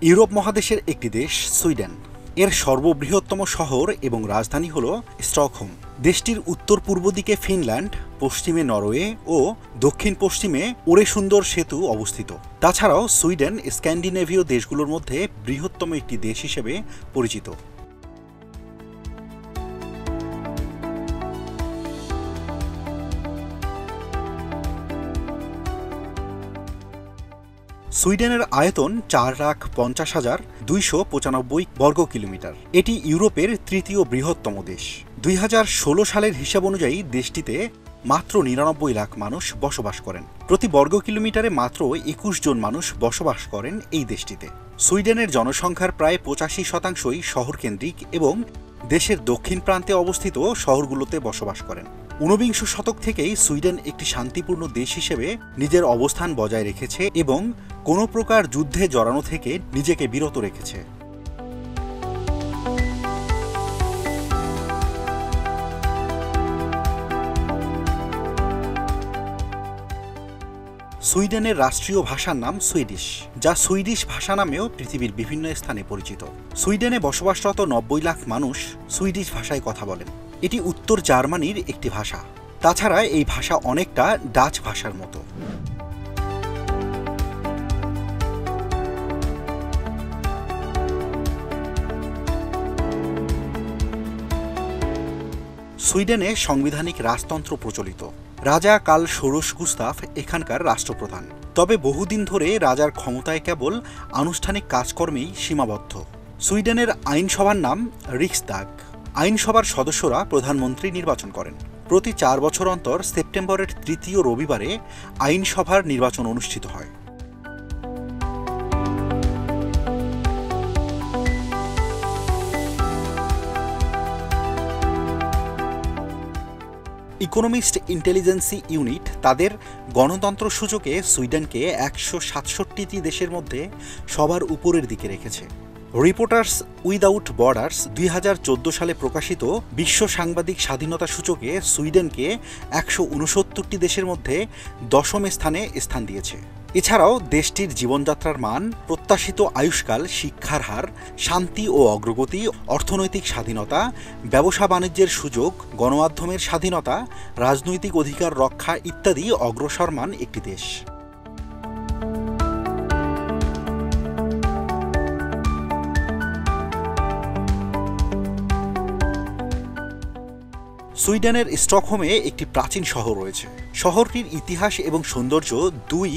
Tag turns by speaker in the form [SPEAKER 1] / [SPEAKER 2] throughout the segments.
[SPEAKER 1] Europe মহাদেশের একটি দেশ সুইডেন। এর সর্ববৃহত্তম শহর এবং রাজধানী হল স্টকহোম। দেশটির উত্তর পূর্ব দিকে ফিনল্যান্ড, পশ্চিমে নরওয়ে ও দক্ষিণ পশ্চিমে ওরেসুন্দর সেতু অবস্থিত। তাছাড়াও সুইডেন স্ক্যান্ডিনেভীয় দেশগুলোর মধ্যে বৃহত্তম একটি দেশ হিসেবে পরিচিত। সুইডেনের আয়তন 4,50,295 বর্গ কিলোমিটার। এটি ইউরোপের তৃতীয় বৃহত্তম দেশ। 2016 সালের হিসাব অনুযায়ী দেশটিতে মাত্র 99 লাখ মানুষ বসবাস করেন। প্রতি বর্গ কিলোমিটারে মাত্র 21 জন মানুষ বসবাস করেন এই দেশটিতে। সুইডেনের জনসংখ্যার প্রায় 85% শহরকেন্দ্রিক এবং দেশের দক্ষিণ প্রান্তে অবস্থিত শহরগুলোতে বসবাস করেন। 19বিংশ শতক থেকেই সুইডেন একটি শান্তিপূর্ণ দেশ হিসেবে নিজের অবস্থান বজায় রেখেছে এবং কোনো প্রকার যুদ্ধে জড়ানো থেকে নিজেকে বিরত রেখেছে। সুইডেনের রাষ্ট্রীয় ভাষার নাম সুইডিশ, যা সুইডিশ ভাষা নামেও পৃথিবীর বিভিন্ন স্থানে পরিচিত। সুইডেনে বসবাসরত 90 লাখ মানুষ সুইডিশ ভাষায় কথা বলেন। এটি উত্তর জার্মানির একটি ভাষা। তাছাড়া এই ভাষা অনেকটা ডাচ ভাষার মতো। সুইডেনে সাংবিধানিক রাজতন্ত্র প্রচলিত। রাজা কার্ল ষোড়শ গুস্তাফ এখানকার রাষ্ট্রপ্রধান। তবে বহুদিন ধরে রাজার ক্ষমতায় কেবল আনুষ্ঠানিক কাজকর্মেই সীমাবদ্ধ। সুইডেনের আইনসভার নাম রিক্সদাগ। আইনসভার সদস্যরা প্রধানমন্ত্রী নির্বাচন করেন। প্রতি 4 বছর অন্তর সেপ্টেম্বরের তৃতীয় রবিবারে আইনসভার নির্বাচন অনুষ্ঠিত হয়। ইকোনমিস্ট ইন্টেলিজেন্সি ইউনিট তাদের গণতন্ত্র সূচকে সুইডেনকে 167টি দেশের মধ্যে সবার উপরের দিকে রেখেছে। রিপোর্টার্স উইদাউট বর্ডার্স 2014 সালে প্রকাশিত বিশ্ব সাংবাদিক স্বাধীনতা সূচকে সুইডেনকে 169টি দেশের মধ্যে 10ম স্থানে স্থান দিয়েছে। এছাড়াও দেশটির জীবনযাত্রার মান, প্রত্যাশিত আয়ুষ্কাল, শিক্ষার হার, শান্তি ও অগ্রগতি, অর্থনৈতিক স্বাধীনতা, ব্যবসা বাণিজ্যের সুযোগ, গণমাধ্যমের স্বাধীনতা, রাজনৈতিক অধিকার রক্ষা ইত্যাদি অগ্রসরমান একটি দেশ। সুইডেনের স্টকহোমে একটি প্রাচীন শহর রয়েছে। শহরটির ইতিহাস এবং সৌন্দর্য দুই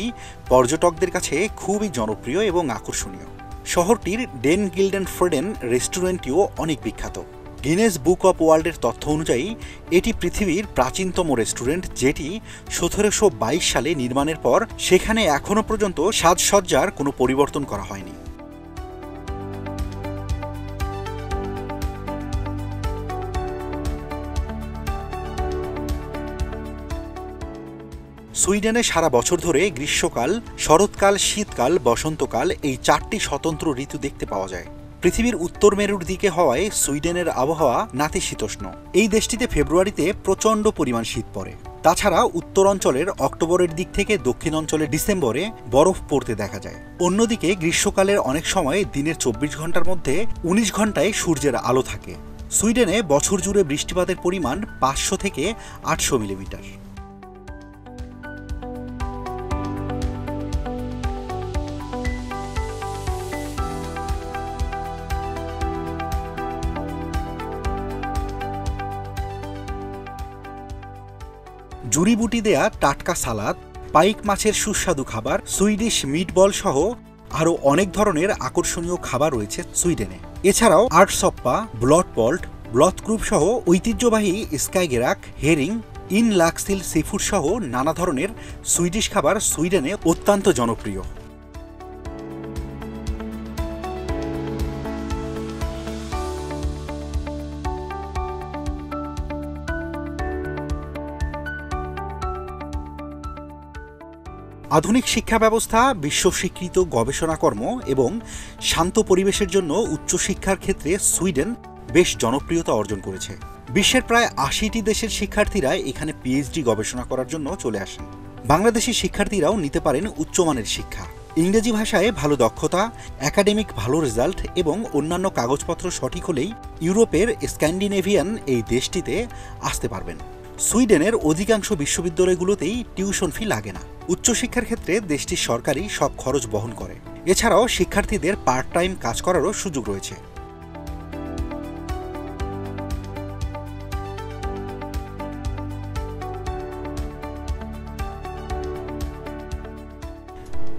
[SPEAKER 1] পর্যটকদের কাছে খুবই জনপ্রিয় এবং আকর্ষণীয়। শহরটির ডেন গিল্ডেন ফ্রেডেন রেস্টুরেন্টটিও অনেক বিখ্যাত। গিনেস বুক অব ওয়ার্ল্ডের তথ্য অনুযায়ী এটি পৃথিবীর প্রাচীনতম রেস্টুরেন্ট, যেটি 1722 সালে নির্মাণের পর সেখানে এখনও পর্যন্ত সাজসজ্জার কোনো পরিবর্তন করা হয়নি। সুইডেনে সারা বছর ধরে গ্রীষ্মকাল, শরৎকাল, শীতকাল, বসন্তকাল এই 4টি স্বতন্ত্র ঋতু দেখতে পাওয়া যায়। পৃথিবীর উত্তর মেরুর দিকে হওয়ায় সুইডেনের আবহাওয়া নাতিশীতোষ্ণ। এই দেশটিতে ফেব্রুয়ারিতে প্রচণ্ড পরিমাণ শীত পড়ে। তাছাড়া উত্তর অঞ্চলের অক্টোবরের দিক থেকে দক্ষিণ অঞ্চলের ডিসেম্বরে বরফ পড়তে দেখা যায়। অন্যদিকে গ্রীষ্মকালের অনেক সময় দিনের 24 ঘন্টার মধ্যে 19 ঘন্টায় সূর্যের আলো থাকে। সুইডেনে বছর জুড়ে বৃষ্টিপাতের পরিমাণ 500 থেকে 800 মিলিমিটার। জুড়িবুটি দেয়া টাটকা সালাদ, পাইক মাছের সুস্বাদু খাবার, সুইডিশ মিটবল সহ আরও অনেক ধরনের আকর্ষণীয় খাবার রয়েছে সুইডেনে। এছাড়াও আর্টসপ্পা, ব্লটপল্ট, ব্লথগ্রুপ সহ ঐতিহ্যবাহী স্কাইগেরাক, হেরিং, ইন লাক্সিল সিফুড সহ নানা ধরনের সুইডিশ খাবার সুইডেনে অত্যন্ত জনপ্রিয়। আধুনিক শিক্ষা ব্যবস্থা, বিশ্ব স্বীকৃত গবেষণাকর্ম এবং শান্ত পরিবেশের জন্য উচ্চশিক্ষার ক্ষেত্রে সুইডেন বেশ জনপ্রিয়তা অর্জন করেছে। বিশ্বের প্রায় 80টি দেশের শিক্ষার্থীরা এখানে পিএইচডি গবেষণা করার জন্য চলে আসেন। বাংলাদেশি শিক্ষার্থীরাও নিতে পারেন উচ্চমানের শিক্ষা। ইংরেজি ভাষায় ভালো দক্ষতা, একাডেমিক ভালো রেজাল্ট এবং অন্যান্য কাগজপত্র সঠিক হলেই ইউরোপের স্ক্যান্ডিনেভিয়ান এই দেশটিতে আসতে পারবেন। সুইডেনের অধিকাংশ বিশ্ববিদ্যালয়গুলোতেই টিউশন ফি লাগে না। উচ্চশিক্ষার ক্ষেত্রে দেশটির সরকারই সব খরচ বহন করে। এছাড়াও শিক্ষার্থীদের পার্ট টাইম কাজ করারও সুযোগ রয়েছে।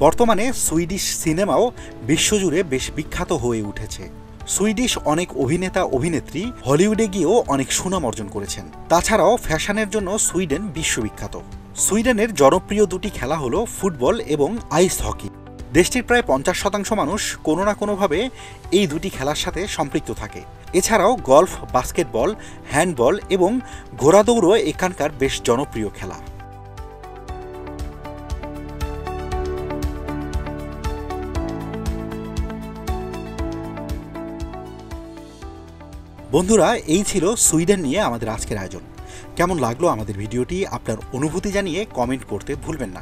[SPEAKER 1] বর্তমানে সুইডিশ সিনেমাও বিশ্বজুড়ে বেশ বিখ্যাত হয়ে উঠেছে। সুইডিশ অনেক অভিনেতা অভিনেত্রী হলিউডে গিয়েও অনেক সুনাম অর্জন করেছেন। তাছাড়াও ফ্যাশনের জন্য সুইডেন বিশ্ববিখ্যাত। সুইডেনের জনপ্রিয় দুটি খেলা হলো ফুটবল এবং আইস হকি। দেশটির প্রায় 50% মানুষ কোনো না কোনোভাবে এই দুটি খেলার সাথে সম্পৃক্ত থাকে। এছাড়াও গলফ, বাস্কেটবল, হ্যান্ডবল এবং ঘোড়াদৌড়ও এখানকার বেশ জনপ্রিয় খেলা। বন্ধুরা, এই ছিল সুইডেন নিয়ে আমাদের আজকের আয়োজন। কেমন লাগলো আমাদের ভিডিওটি? আপনার অনুভূতি জানিয়ে কমেন্ট করতে ভুলবেন না।